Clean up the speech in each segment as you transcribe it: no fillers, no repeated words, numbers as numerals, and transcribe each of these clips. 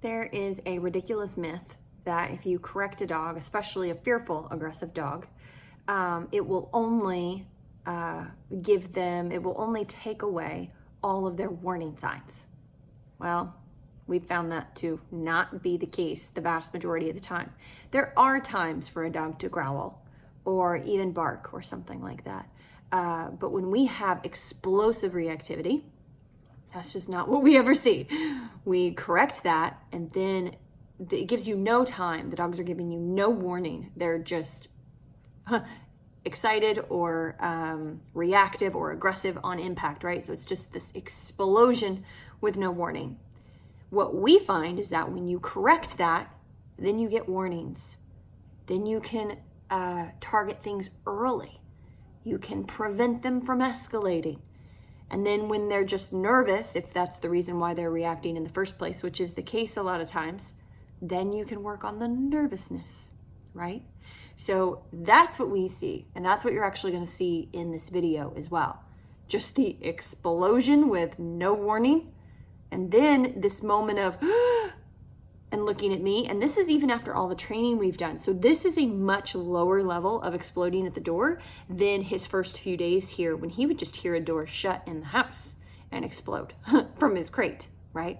There is a ridiculous myth that if you correct a dog, especially a fearful, aggressive dog, it will only it will only take away all of their warning signs. Well, we've found that to not be the case the vast majority of the time. There are times for a dog to growl or even bark or something like that. But when we have explosive reactivity, that's just not what we ever see. We correct that, and then it gives you no time. The dogs are giving you no warning. They're just excited or reactive or aggressive on impact, right? So it's just this explosion with no warning. What we find is that when you correct that, then you get warnings. Then you can target things early. You can prevent them from escalating. And then when they're just nervous, if that's the reason why they're reacting in the first place, which is the case a lot of times, then you can work on the nervousness, right? So that's what we see. And that's what you're actually going to see in this video as well. Just the explosion with no warning. And then this moment of and looking at me. And this is even after all the training we've done. So this is a much lower level of exploding at the door than his first few days here when he would just hear a door shut in the house and explode from his crate, right?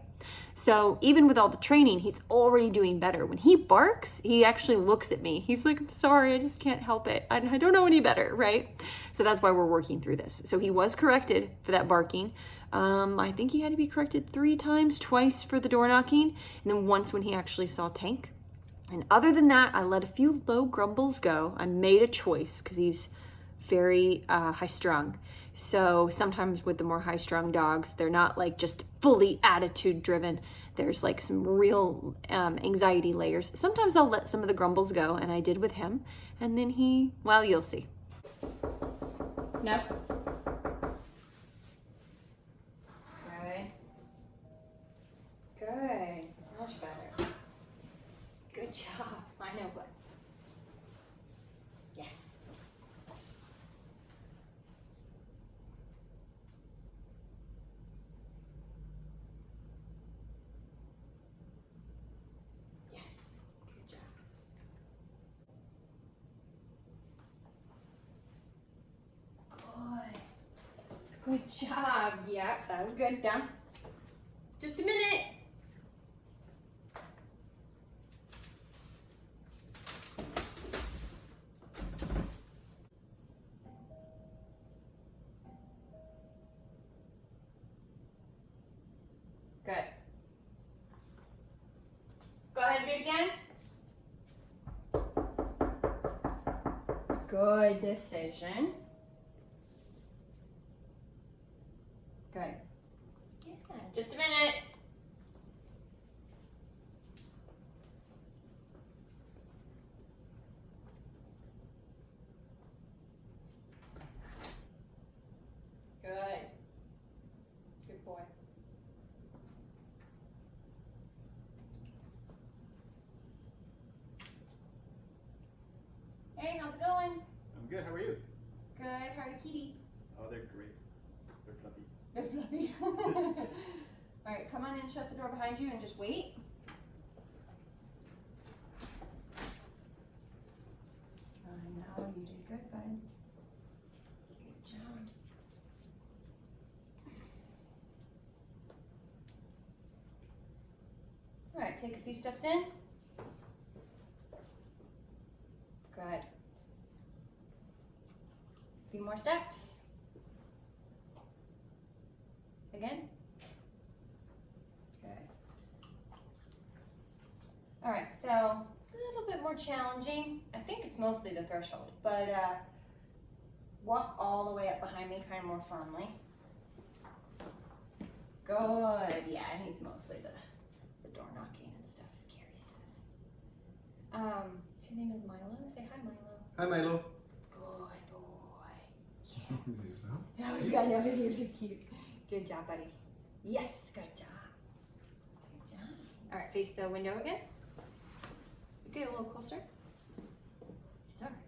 So even with all the training, he's already doing better. When he barks, he actually looks at me. He's like, I'm sorry, I just can't help it. I don't know any better, right? So that's why we're working through this. So he was corrected for that barking. I think he had to be corrected 3 times, twice for the door knocking, and then once when he actually saw Tank. And other than that, I let a few low grumbles go. I made a choice because he's very high-strung. So sometimes with the more high-strung dogs, they're not like just fully attitude-driven. There's like some real anxiety layers. Sometimes I'll let some of the grumbles go, and I did with him. And then well, you'll see. No. Good. Much better. Good job. I know what. Yes. Yes. Good job. Good. Good job. Yep, that was good. Down. Just a minute. Good. Go ahead and do it again. Good decision. Good. Yeah, just a minute. Good. Good boy. Hey, how's it going? I'm good. How are you? Good. How are the kitties? Oh, they're great. They're fluffy. They're fluffy. All right, come on in, shut the door behind you, and just wait. I know, you did good, bud. Good job. All right, take a few steps in. Good. A few more steps. Again. Good. All right, so a little bit more challenging. I think it's mostly the threshold, but walk all the way up behind me, kind of more firmly. Good. Yeah, I think it's mostly the door knocking and stuff, scary stuff. His name is Milo. Say hi, Milo. Hi, Milo. Good boy. Yeah. His ears out. That was good. I know his ears are cute. Good job, buddy. Yes, good job. Good job. All right, face the window again. Get a little closer. It's all right.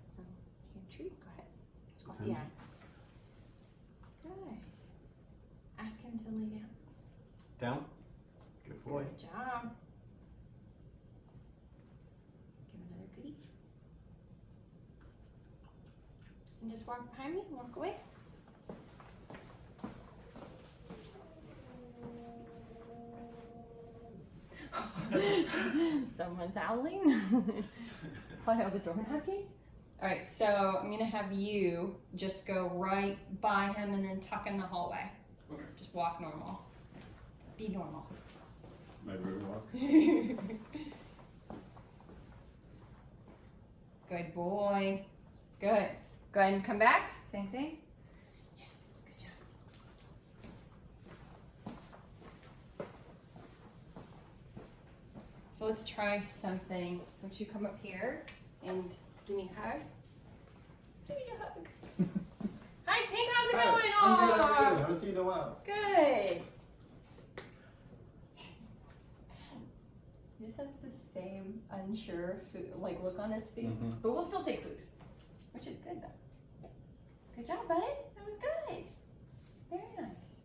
Hand treat. Go ahead. Yeah. Good. Ask him to lay down. Down. Good boy. Good job. and just walk behind me, walk away. Someone's howling. Probably all the door knocking. All right, so I'm gonna have you just go right by him and then tuck in the hallway. Okay. Just walk normal. Be normal. My road walk. Good boy. Good. Go ahead and come back. Same thing. Yes. Good job. So let's try something. Why don't you come up here and give me a hug? Give me a hug. Hi, Tink. How's it going? I'm good. How are Aw, you? Haven't seen you in a while. good. He just has the same unsure food, like look on his face, Mhm. but we'll still take food, which is good though. Good job, bud.